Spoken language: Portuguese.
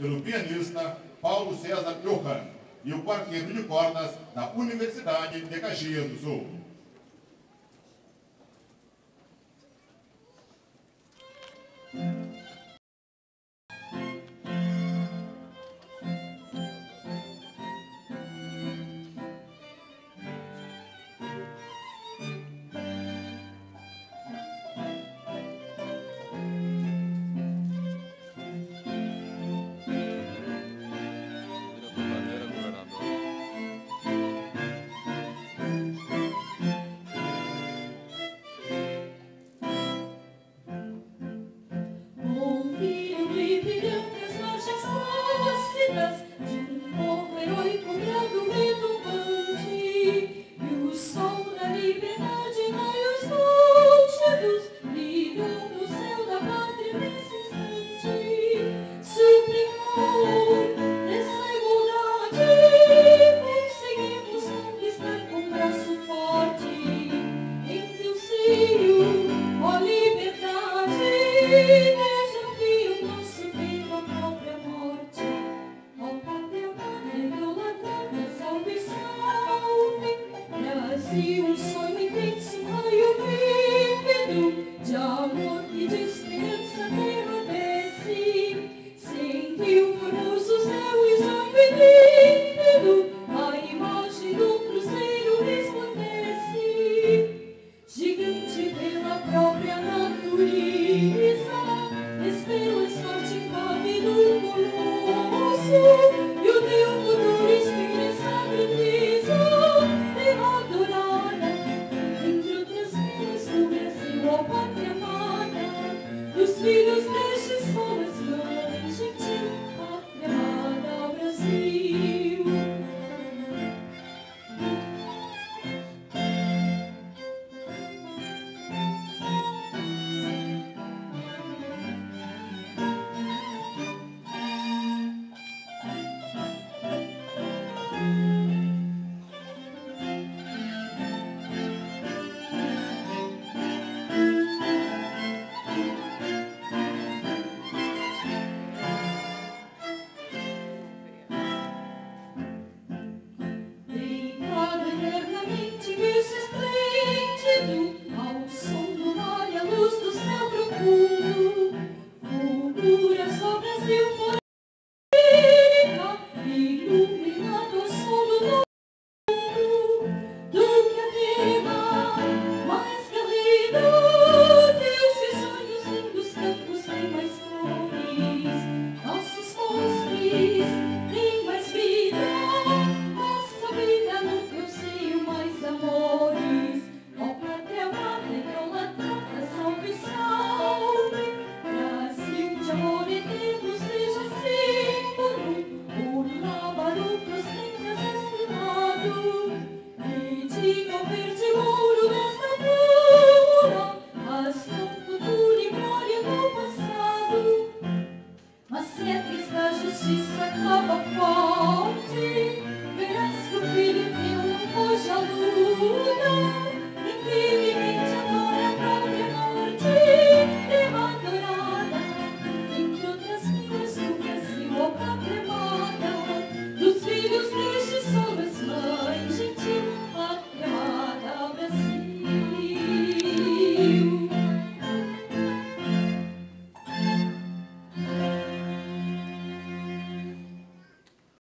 pelo pianista Paulo César Johan e o quarteto de cordas da Universidade de Caxias do Sul. Se um sonho intenso, raio vívido de amor e de esperança derramesse, senti o formoso céu e sonho límpido, a imagem do cruzeiro resplandece, gigante pela própria natureza, estrelas forte impávido colosso, e o teu futuro inspira essa grandeza. Filhos deste sol grande, gentil, pátria amada, Brasil. Ao som do mar e à luz do céu profundo, fulgura só Brasil florica, iluminado ao sol do mundo, do que a terra mais garrida, teus sonhos lindos campos têm mais flores, nossos postres têm mais vida, nossa vida no teu seio mais amores. Mas se a triste justiça acaba forte, verás que o filho teu não foge à luta.